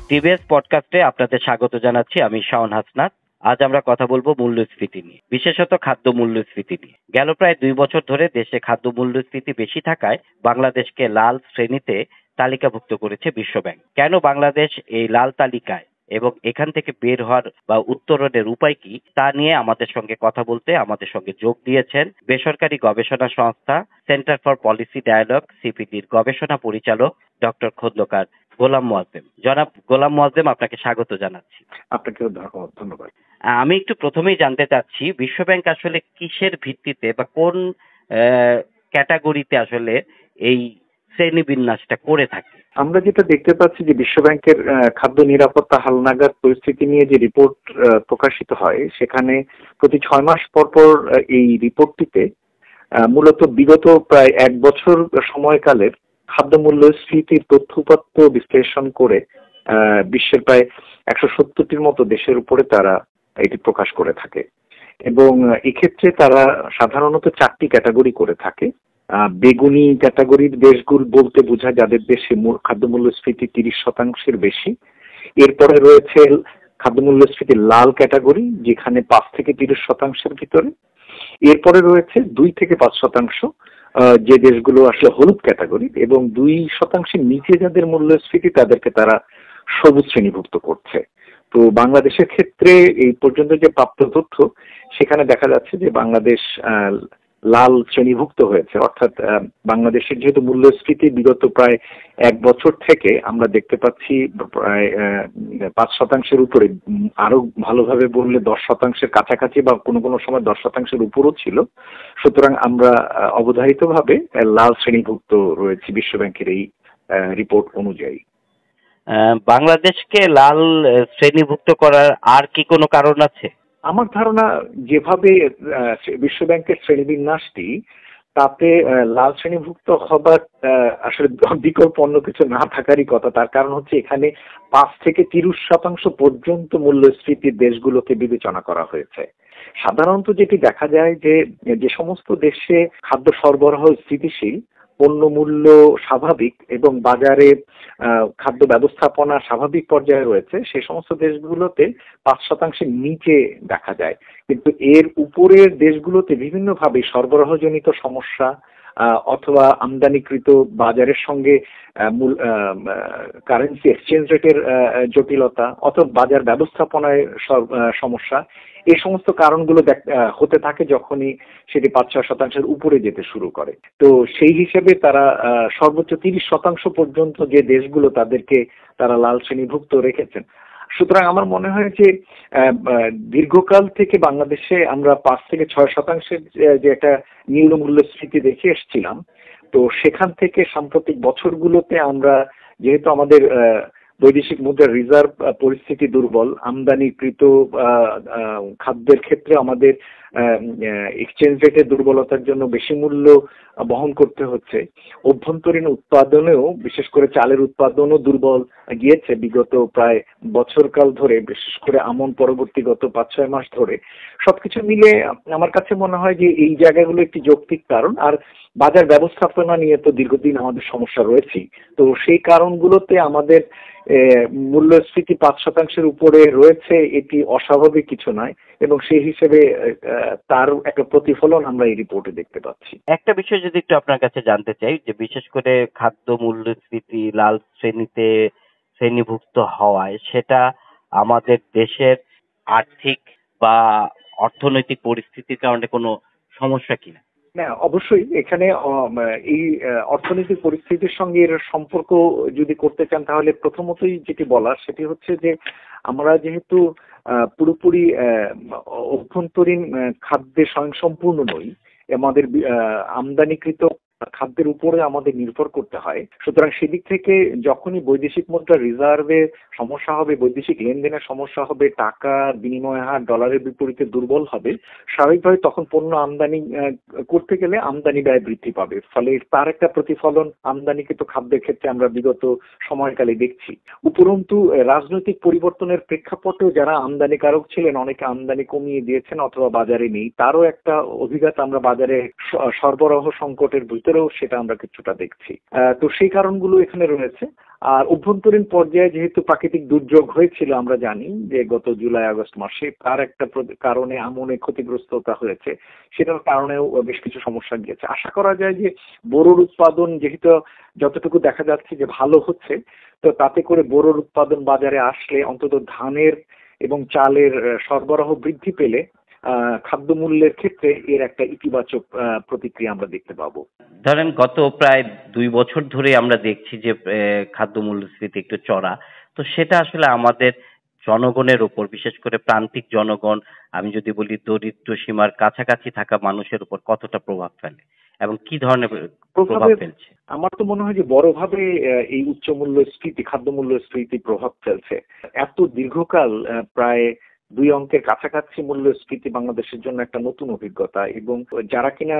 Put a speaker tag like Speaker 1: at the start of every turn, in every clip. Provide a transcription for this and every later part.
Speaker 1: TVS পডকাস্টে আপনাদের স্বাগত জানাচ্ছি। আমি শাওন হাসনাত। আজ আমরা কথা বলবো মূল্যস্ফীতি নিয়ে, বিশেষত খাদ্য মূল্যস্ফীতি নিয়ে। গেল প্রায় 2 বছর ধরে দেশে খাদ্য মূল্যস্ফীতি বেশি থাকায় বাংলাদেশকে লাল শ্রেণীতে তালিকাভুক্ত করেছে বিশ্বব্যাংক। কেন বাংলাদেশ এই লাল তালিকায় এবং এখান থেকে বের হওয়ার বা উত্তরণের উপায় কি, তা নিয়ে আমাদের সঙ্গে কথা বলতে আমাদের সঙ্গে যোগ দিয়েছেন বেসরকারি গবেষণা সংস্থা সেন্টার ফর পলিসি ডায়ালগ সিপিডির গবেষণা পরিচালক ডক্টর খোন্দকার গোলাম মোয়াজ্জেম। জনাব গোলাম মোয়াজ্জেম, আপনাকে স্বাগত জানাচ্ছি।
Speaker 2: আপনাকেও ধন্যবাদ।
Speaker 1: আমি একটু প্রথমেই জানতে চাচ্ছি, বিশ্বব্যাংক আসলে কিসের ভিত্তিতে বা কোন ক্যাটাগরিতে আসলে এই শ্রেণী বিন্যাসটা করে থাকে?
Speaker 2: আমরা যেটা দেখতে পাচ্ছি যে বিশ্বব্যাংকের খাদ্য নিরাপত্তা হালনাগাদ পরিস্থিতি নিয়ে যে রিপোর্ট প্রকাশিত হয়, সেখানে প্রতি 6 মাস পর পর এই রিপোর্টটিতে মূলত বিগত প্রায় 1 বছর সময়কালের খাদ্য মূল্যস্ফীতির তথ্যপত্র বিশ্লেষণ করে বিশ্বের প্রায় 170টির মতো দেশের উপরে তারা এটি প্রকাশ করে থাকে। এবং এক্ষেত্রে তারা সাধারণত 4টি ক্যাটাগরি করে থাকে। বেগুনি ক্যাটাগরির দেশগুলো বলতে বোঝায় যাদের দেশে খাদ্য মূল্যস্ফীতি 30% বেশি। এরপরে রয়েছে খাদ্য মূল্যস্ফীতির লাল ক্যাটাগরি, যেখানে 5 থেকে 30% ভিতরে। এরপরে রয়েছে 2 থেকে 5% যে দেশগুলো আসলে হলুদ ক্যাটাগরি, এবং 2% নিচে যাদের মূল্যস্ফীতি তাদেরকে তারা সবুজ শ্রেণীভুক্ত করছে। তো বাংলাদেশের ক্ষেত্রে এই পর্যন্ত যে প্রাপ্ত তথ্য, সেখানে দেখা যাচ্ছে যে বাংলাদেশ লাল শ্রেণীভুক্ত হয়েছে। অর্থাৎ বাংলাদেশের যেহেতু মূল্যস্ফীতি বিগত প্রায় 1 বছর থেকে আমরা দেখতে পাচ্ছি প্রায় 5% উপরে, আরো ভালোভাবে বললে 10% কাছাকাছি, বা কোনো কোনো সময় 10% উপরও ছিল। সুতরাং আমরা অবধারিতভাবে লাল শ্রেণীভুক্ত রয়েছি বিশ্বব্যাংকের এই রিপোর্ট অনুযায়ী।
Speaker 1: বাংলাদেশকে লাল শ্রেণীভুক্ত করার আর কি কোনো কারণ আছে?
Speaker 2: আমার ধারণা, যেভাবে বিশ্বব্যাংকের শ্রেণীবিন্যাসটি, তাতে লাল শ্রেণীভুক্ত হবার আসলে বিকল্প অন্য কিছু না থাকারই কথা। তার কারণ হচ্ছে এখানে 5 থেকে 30% পর্যন্ত মূল্যস্ফীতির দেশগুলোকে বিবেচনা করা হয়েছে। সাধারণত যেটি দেখা যায় যে সমস্ত দেশে খাদ্য সরবরাহ স্থিতিশীল, পণ্য মূল্য স্বাভাবিক এবং বাজারে খাদ্য ব্যবস্থাপনা স্বাভাবিক পর্যায়ে রয়েছে, সে সমস্ত দেশগুলোতে 5% নিচে দেখা যায়। কিন্তু এর উপরের দেশগুলোতে বিভিন্নভাবে সরবরাহজনিত সমস্যা অথবা আমদানিকৃত বাজারের সঙ্গে কারেন্সি এক্সচেঞ্জ রেটের জটিলতা অথবা বাজার ব্যবস্থাপনায় সমস্যা, এই সমস্ত কারণগুলো হতে থাকে যখনই সেটি 5-6% উপরে যেতে শুরু করে। তো সেই হিসেবে তারা সর্বোচ্চ 30% পর্যন্ত যে দেশগুলো, তাদেরকে তারা লাল শ্রেণীভুক্ত রেখেছেন। সুতরাং আমার মনে হয় যে দীর্ঘকাল থেকে বাংলাদেশে আমরা 5 থেকে 6% যে একটা নিম্ন মূল্যস্ফীতি দেখে এসেছিলাম, তো সেখান থেকে সাম্প্রতিক বছরগুলোতে আমরা, যেহেতু আমাদের বৈদেশিক মুদ্রার রিজার্ভ পরিস্থিতি দুর্বল, আমদানিকৃত খাদ্যের ক্ষেত্রে আমাদের এক্সচেঞ্জ রেটের দুর্বলতার জন্য বেশি মূল্য বহন করতে হচ্ছে। অভ্যন্তরীণ উৎপাদনেও, বিশেষ করে চালের উৎপাদনও দুর্বল গিয়েছে বিগত প্রায় বছরকাল ধরে, বিশেষ করে আমন পরবর্তী গত 5-6 মাস ধরে। সবকিছু মিলে আমার কাছে মনে হয় যে এই জায়গাগুলো একটি যৌক্তিক কারণ। আর বাজার ব্যবস্থাপনা নিয়ে তো দীর্ঘদিন আমাদের সমস্যা রয়েছে। তো সেই কারণগুলোতে আমাদের মূল্যস্ফীতি 5% উপরে রয়েছে, এটি অস্বাভাবিক কিছু নয়, এবং সেই হিসেবে তার একটা প্রতিফলন আমরা এই রিপোর্টে দেখতে পাচ্ছি।
Speaker 1: একটা বিষয় যদি একটু আপনার কাছে জানতে চাই, যে বিশেষ করে খাদ্য মূল্যস্ফীতি লাল শ্রেণীভুক্ত হওয়ায় সেটা আমাদের দেশের আর্থিক বা অর্থনৈতিক পরিস্থিতির কারণে কোনো সমস্যা কিনা?
Speaker 2: না, অবশ্যই এখানে এই অর্থনৈতিক পরিস্থিতির সঙ্গে এর সম্পর্ক যদি করতে চান, তাহলে প্রথমতই যেটি বলার সেটি হচ্ছে যে আমরা যেহেতু পুরোপুরি অভ্যন্তরীণ খাদ্যে স্বয়ংসম্পূর্ণ নই, আমাদের আমদানিকৃত খাদ্যের উপরে আমাদের নির্ভর করতে হয়। সুতরাং সেদিক থেকে যখনই বৈদেশিক মুদ্রা রিজার্ভে সমস্যা হবে, বৈদেশিক লেনদেনের সমস্যা হবে, টাকা বিনিময় হার ডলারের বিপরীতে দুর্বল হবে, স্বাভাবিকভাবে তখন পণ্য আমদানি করতে গেলে আমদানি ব্যয় বৃদ্ধি পাবে। ফলে তার একটা প্রতিফলন আমদানিকৃত খাদ্যের ক্ষেত্রে আমরা বিগত সময়কালে দেখছি। উপরন্তু রাজনৈতিক পরিবর্তনের প্রেক্ষাপটেও যারা আমদানিকারক ছিলেন, অনেকে আমদানি কমিয়ে দিয়েছেন অথবা বাজারে নেই, তারও একটা অভিজ্ঞতা আমরা বাজারে সরবরাহ সংকটের ভিতরেও সেটা আমরা কিছুটা দেখছি। তো সেই কারণগুলো এখানে রয়েছে। আর অভ্যন্তরীণ পর্যায়ে যেহেতু প্রাকৃতিক দুর্যোগ হয়েছিল, আমরা জানি যে গত জুলাই আগস্ট মাসে তার একটা কারণে আমনে ক্ষতিগ্রস্ততা হয়েছে, সেটার কারণেও বেশ কিছু সমস্যা গিয়েছে। আশা করা যায় যে বোরোর উৎপাদন যেহেতু যতটুকু দেখা যাচ্ছে যে ভালো হচ্ছে, তো তাতে করে বোরোর উৎপাদন বাজারে আসলে অন্তত ধানের এবং চালের সরবরাহ বৃদ্ধি পেলে খাদ্য মূল্যের ক্ষেত্রে এর একটা ইতিবাচক প্রতিক্রিয়া আমরা দেখতে পাবো।
Speaker 1: ধরেন গত প্রায় 2 বছর ধরে আমরা দেখছি যে খাদ্য মূল্যস্ফীতি একটু চড়া। তো সেটা আসলে আমাদের জনগণের উপর, বিশেষ করে প্রান্তিক জনগণ, আমি যদি বলি দরিদ্র সীমার কাছাকাছি থাকা মানুষের উপর কতটা প্রভাব ফেলে এবং কি ধরনের প্রভাব
Speaker 2: প্রভাবে
Speaker 1: ফেলছে?
Speaker 2: আমার তো মনে হয় যে বড়ভাবে এই উচ্চ মূল্যস্ফীতি, খাদ্য মূল্যস্ফীতি প্রভাব ফেলছে। এত দীর্ঘকাল প্রায় 2 অঙ্কের কাছাকাছি মূল্যস্ফীতি বাংলাদেশের জন্য একটা নতুন অভিজ্ঞতা, এবং যারা কিনা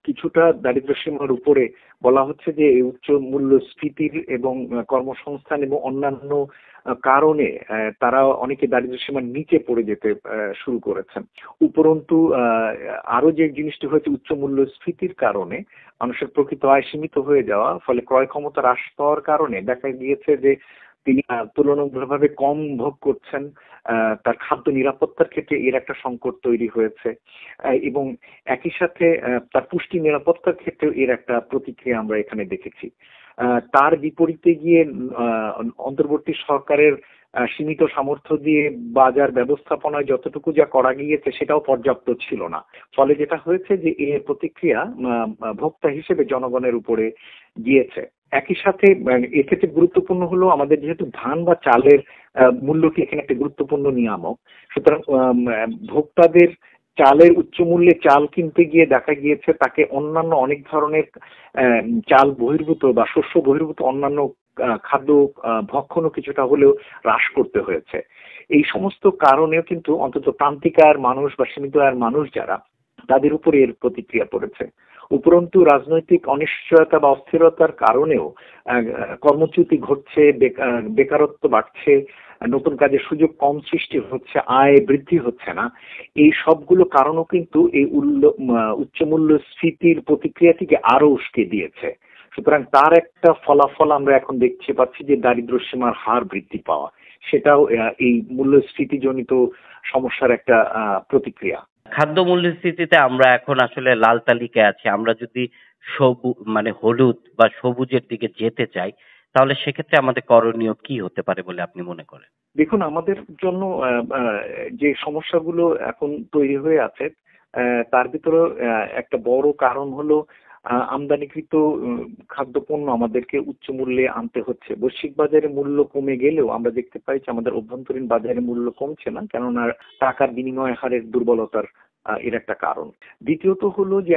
Speaker 2: কিছুটা দারিদ্র্য সীমার উপরে, বলা হচ্ছে যে এই উচ্চ মূল্যস্ফীতির এবং কর্মসংস্থান এবং অন্যান্য কারণে তারা অনেকে দারিদ্র্য সীমার নিচে পড়ে যেতে শুরু করেছেন। উপরন্তু আরো যে জিনিসটি হয়েছে, উচ্চ মূল্যস্ফীতির কারণে মানুষের প্রকৃত আয় সীমিত হয়ে যাওয়া, ফলে ক্রয় ক্ষমতা হ্রাস পাওয়ার কারণে দেখা গিয়েছে যে তিনি তুলনামূলকভাবে কম ভোগ করছেন। তার খাদ্য নিরাপত্তার ক্ষেত্রে এর একটা সংকট তৈরি হয়েছে, এবং একই সাথে তার পুষ্টি নিরাপত্তার ক্ষেত্রেও এর একটা প্রতিক্রিয়া আমরা এখানে দেখেছি। তার বিপরীতে গিয়ে অন্তর্বর্তী সরকারের সীমিত সামর্থ্য দিয়ে বাজার ব্যবস্থাপনায় যতটুকু যা করা গিয়েছে সেটাও পর্যাপ্ত ছিল না। ফলে যেটা হয়েছে যে এর প্রতিক্রিয়া ভোক্তা হিসেবে জনগণের উপরে গিয়েছে। একই সাথে এক্ষেত্রে গুরুত্বপূর্ণ হলো আমাদের যেহেতু ধান বা চালের মূল্যটি এখানে একটা গুরুত্বপূর্ণ নিয়ামক, সুতরাং ভোক্তাদের চালের উচ্চ মূল্যে চাল কিনতে গিয়ে দেখা গিয়েছে তাকে অন্যান্য অনেক ধরনের চাল বহির্ভূত বা শস্য বহির্ভূত অন্যান্য খাদ্য ভক্ষণও কিছুটা হলেও হ্রাস করতে হয়েছে। এই সমস্ত কারণেও কিন্তু অন্তত প্রান্তিক আয়ের মানুষ বা সীমিত আয়ের মানুষ যারা, তাদের উপরে এর প্রতিক্রিয়া পড়েছে। উপরন্তু রাজনৈতিক অনিশ্চয়তা বা অস্থিরতার কারণেও কর্মচ্যুতি ঘটছে, বেকারত্ব বাড়ছে, নতুন কাজের সুযোগ কম সৃষ্টি হচ্ছে, আয় বৃদ্ধি হচ্ছে না। এই সবগুলো কারণও কিন্তু এই উচ্চ মূল্যস্ফীতির প্রতিক্রিয়াটিকে আরো উস্কে দিয়েছে। সুতরাং তার একটা ফলাফল আমরা এখন দেখতে পাচ্ছি যে দারিদ্র্য সীমার হার বৃদ্ধি পাওয়া, সেটাও এই মূল্যস্ফীতিজনিত সমস্যার একটা প্রতিক্রিয়া।
Speaker 1: খাদ্য মূল্যস্ফীতিতে আমরা এখন আসলে লাল তালিকায় আছি। আমরা যদি মানে হলুদ বা সবুজের দিকে যেতে চাই, তাহলে সেক্ষেত্রে আমাদের করণীয় কি হতে পারে বলে আপনি মনে করেন?
Speaker 2: দেখুন, আমাদের জন্য যে সমস্যাগুলো এখন তৈরি হয়ে আছে, তার ভিতরে একটা বড় কারণ হলো আমদানিকৃত খাদ্যপণ্য আমাদেরকে উচ্চ মূল্যে আনতে হচ্ছে। বৈশ্বিক বাজারে মূল্য কমে গেলেও আমরা দেখতে পাই যে আমাদের অভ্যন্তরীণ বাজারে মূল্য কমছে না, কেননা টাকার বিনিময় হারের দুর্বলতার এর একটা কারণ। দ্বিতীয়ত হলো যে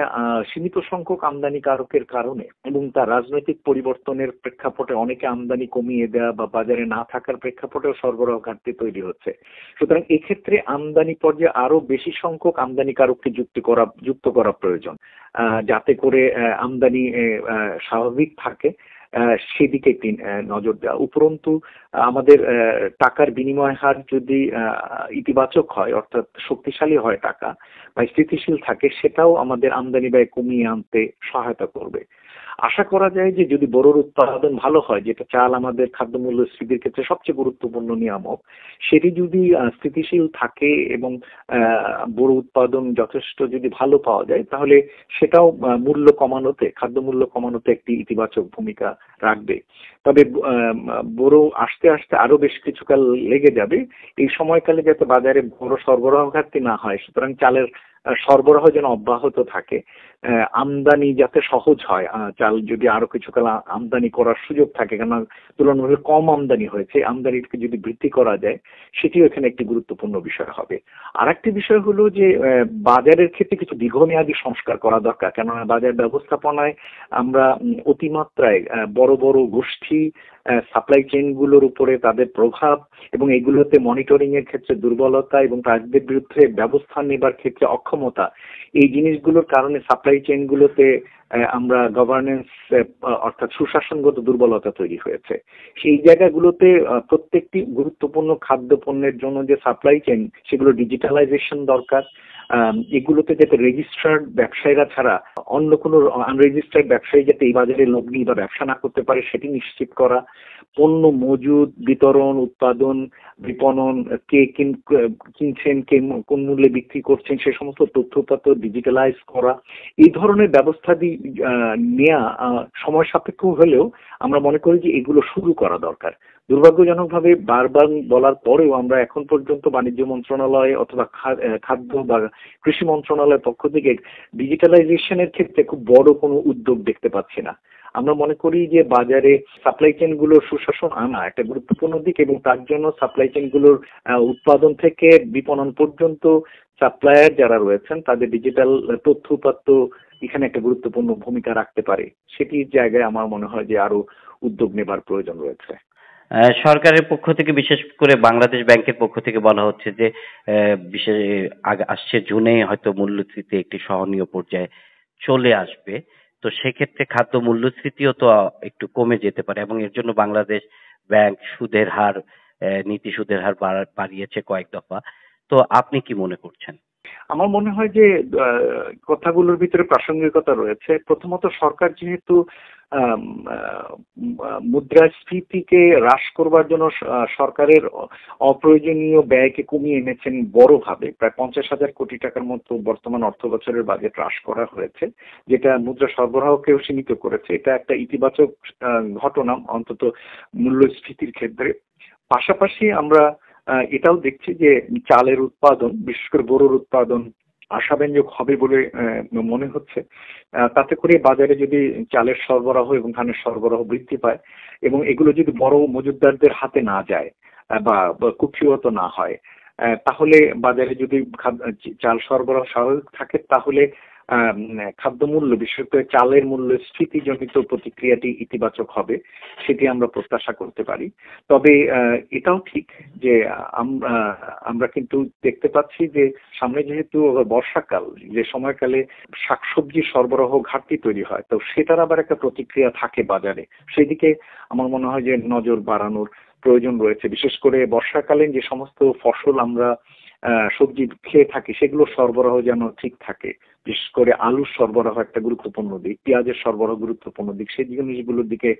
Speaker 2: সীমিত সংখ্যক আমদানিকারকের কারণে এবং তার রাজনৈতিক পরিবর্তনের প্রেক্ষাপটে অনেকে আমদানি কমিয়ে দেওয়া বা বাজারে না থাকার প্রেক্ষাপটেও সরবরাহ ঘাটতি তৈরি হচ্ছে। সুতরাং এক্ষেত্রে আমদানি পর্যায়ে আরো বেশি সংখ্যক আমদানিকারককে যুক্ত করা প্রয়োজন, যাতে করে আমদানি স্বাভাবিক থাকে, সেদিকে একটি নজর দেওয়া। উপরন্তু আমাদের টাকার বিনিময় হার যদি ইতিবাচক হয়, অর্থাৎ শক্তিশালী হয় টাকা বা স্থিতিশীল থাকে, সেটাও আমাদের আমদানি ব্যয় কমিয়ে আনতে সহায়তা করবে। আশা করা যায় যে যদি বোরোর উৎপাদন ভালো হয়, যেটা চাল আমাদের খাদ্য মূল্যস্ফীতির ক্ষেত্রে সবচেয়ে গুরুত্বপূর্ণ নিয়ামক, সেটি যদি স্থিতিশীল থাকে এবং বোরো উৎপাদন যথেষ্ট যদি ভালো পাওয়া যায়, তাহলে সেটাও মূল্য কমানোতে, খাদ্য মূল্য কমানোতে একটি ইতিবাচক ভূমিকা রাখবে। তবে বোরো আসতে আসতে আরো বেশ কিছুকাল লেগে যাবে। এই সময়কালে যাতে বাজারে বড় সরবরাহ ঘাটতি না হয়, সুতরাং চালের সরবরাহ যেন অব্যাহত থাকে, আমদানি যাতে সহজ হয়, চাল যদি আরো কিছুকাল আমদানি করার সুযোগ থাকে, কেন তুলনামূলক কম আমদানি হয়েছে, আমদানিকে যদি বৃদ্ধি করা যায়, সেটিও এখানে একটি গুরুত্বপূর্ণ বিষয় হবে। আর একটি বিষয় হলো যে বাজারের ক্ষেত্রে কিছু দীর্ঘমেয়াদী সংস্কার করা দরকার, কেননা বাজার ব্যবস্থাপনায় আমরা অতিমাত্রায় বড় বড় গোষ্ঠী, সাপ্লাই চেইন গুলোর উপরে তাদের প্রভাব এবং এগুলোতে মনিটরিং এর ক্ষেত্রে দুর্বলতা এবং তাদের বিরুদ্ধে ব্যবস্থা নেবার ক্ষেত্রে অক্ষমতা, এই জিনিসগুলোর কারণে সাপ্লাই চেইন গুলোতে আমরা গভর্নেন্স অর্থাৎ সুশাসনগত দুর্বলতা তৈরি হয়েছে। সেই জায়গাগুলোতে প্রত্যেকটি গুরুত্বপূর্ণ খাদ্য পণ্যের জন্য যে সাপ্লাই চেইন, সেগুলো ডিজিটালাইজেশন দরকার। এগুলোতে যাতে রেজিস্টার্ড ব্যবসায়ীরা ছাড়া অন্য কোনো আনরেজিস্টার্ড ব্যবসায়ী যাতে এই বাজারে লগ্নি বা ব্যবসা না করতে পারে সেটি নিশ্চিত করা, পণ্য মজুদ, বিতরণ, উৎপাদন, বিপণন, কে কিনছেন, কে কোন মূল্যে বিক্রি করছেন সে সমস্ত তথ্যপত্র ডিজিটালাইজ করা, এই ধরনের ব্যবস্থা নেওয়া সময় সাপেক্ষ হলেও আমরা মনে করি যে এগুলো শুরু করা দরকার। দুর্ভাগ্যজনকভাবে বারবার বলার পরেও আমরা এখন পর্যন্ত বাণিজ্য মন্ত্রণালয় অথবা খাদ্য বা কৃষি মন্ত্রণালয়ের পক্ষ থেকে ডিজিটালাইজেশনের ক্ষেত্রে খুব বড় কোনো উদ্যোগ দেখতে পাচ্ছি না। আমরা মনে করি যে বাজারে সাপ্লাই চেইন গুলোর সুশাসন আনা একটা গুরুত্বপূর্ণ দিক এবং তার জন্য সাপ্লাই চেইন গুলোর উৎপাদন থেকে বিপণন পর্যন্ত সাপ্লায়ার যারা রয়েছেন তাদের ডিজিটাল তথ্য উপাত্ত এখানে একটা গুরুত্বপূর্ণ ভূমিকা রাখতে পারে। সেটির জায়গায় আমার মনে হয় যে আরো উদ্যোগ নেবার প্রয়োজন রয়েছে।
Speaker 1: সরকারের পক্ষ থেকে বিশেষ করে বাংলাদেশ ব্যাংকের পক্ষ থেকে বলা হচ্ছে যে বিশেষ আসছে জুনে হয়তো মূল্যস্ফীতি একটি সহনীয় পর্যায়ে চলে আসবে। তো সেক্ষেত্রে খাদ্য মূল্যস্ফীতিও তো একটু কমে যেতে পারে এবং এর জন্য বাংলাদেশ ব্যাংক সুদের হার নীতি সুদের হার বাড়িয়েছে কয়েক দফা। তো আপনি কি মনে করছেন?
Speaker 2: আমার মনে হয় যে কথাগুলোর ভিতরে প্রাসঙ্গিকতা রয়েছে। প্রথমত সরকার যেহেতু মুদ্রাস্ফীতিকে হ্রাস করবার জন্য সরকারের অপ্রয়োজনীয় ব্যয়কে কমিয়ে এনেছেন বড়ভাবে, প্রায় 50,000 কোটি টাকার মতো বর্তমান অর্থ বছরের বাজেট হ্রাস করা হয়েছে, যেটা মুদ্রা সরবরাহকেও সীমিত করেছে। এটা একটা ইতিবাচক ঘটনা অন্তত মূল্যস্ফীতির ক্ষেত্রে। পাশাপাশি আমরা এটাও দেখছি যে চালের উৎপাদন, বিশেষ করে বোরোর উৎপাদন আশাব্যঞ্জক হবে বলে মনে হচ্ছে। তাতে করে বাজারে যদি চালের সরবরাহ এবং ধানের সরবরাহ বৃদ্ধি পায় এবং এগুলো যদি বড় মজুতদারদের হাতে না যায় বা কুক্ষিগত না হয়, তাহলে বাজারে যদি চাল সরবরাহ স্বাভাবিক থাকে তাহলে খাদ্যমূল্য, বিশেষ করে চালের মূল্যস্ফীতিজনিত প্রতিক্রিয়াটি ইতিবাচক হবে, সেটি আমরা প্রত্যাশা করতে পারি। তবে এটাও ঠিক যে আমরা কিন্তু দেখতে পাচ্ছি যে সামনে যেহেতু বর্ষাকাল, যে সময়কালে শাকসবজি সরবরাহ ঘাটতি তৈরি হয়, তো সেটার আবার একটা প্রতিক্রিয়া থাকে বাজারে। সেদিকে আমার মনে হয় যে নজর বাড়ানোর প্রয়োজন রয়েছে। বিশেষ করে বর্ষাকালীন যে সমস্ত ফসল আমরা সবজি খেয়ে থাকি সেগুলো সরবরাহ যেন ঠিক থাকে। বিশেষ করে আলুর সরবরাহ একটা গুরুত্বপূর্ণ দিক, পেঁয়াজের সরবরাহ গুরুত্বপূর্ণ দিক, সেই জিনিসগুলোর দিকে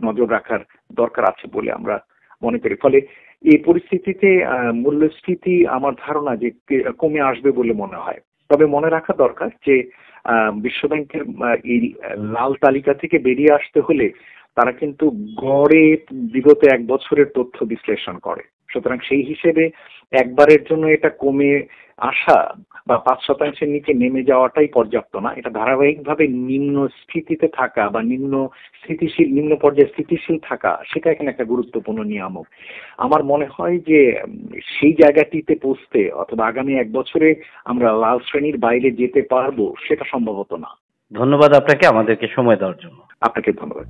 Speaker 2: নজর রাখার দরকার আছে বলে আমরা মনে করি। ফলে এই পরিস্থিতিতে মূল্যস্ফীতি আমার ধারণা যে কমে আসবে বলে মনে হয়। তবে মনে রাখা দরকার যে বিশ্বব্যাংকের এই লাল তালিকা থেকে বেরিয়ে আসতে হলে তারা কিন্তু গড়ে বিগত 1 বছরের তথ্য বিশ্লেষণ করে। সুতরাং সেই হিসেবে একবারের জন্য এটা কমে আসা বা 5% নিচে নেমে যাওয়াটাই পর্যাপ্ত না। এটা ধারাবাহিকভাবে নিম্ন স্থিতিতে থাকা বা নিম্ন পর্যায়ে স্থিতিশীল থাকা, সেটা এখানে একটা গুরুত্বপূর্ণ নিয়ামক। আমার মনে হয় যে সেই জায়গাটিতে পৌঁছতে অথবা আগামী 1 বছরে আমরা লাল শ্রেণীর বাইরে যেতে পারবো সেটা সম্ভবত না।
Speaker 1: ধন্যবাদ আপনাকে আমাদেরকে সময় দেওয়ার জন্য।
Speaker 2: আপনাকে ধন্যবাদ।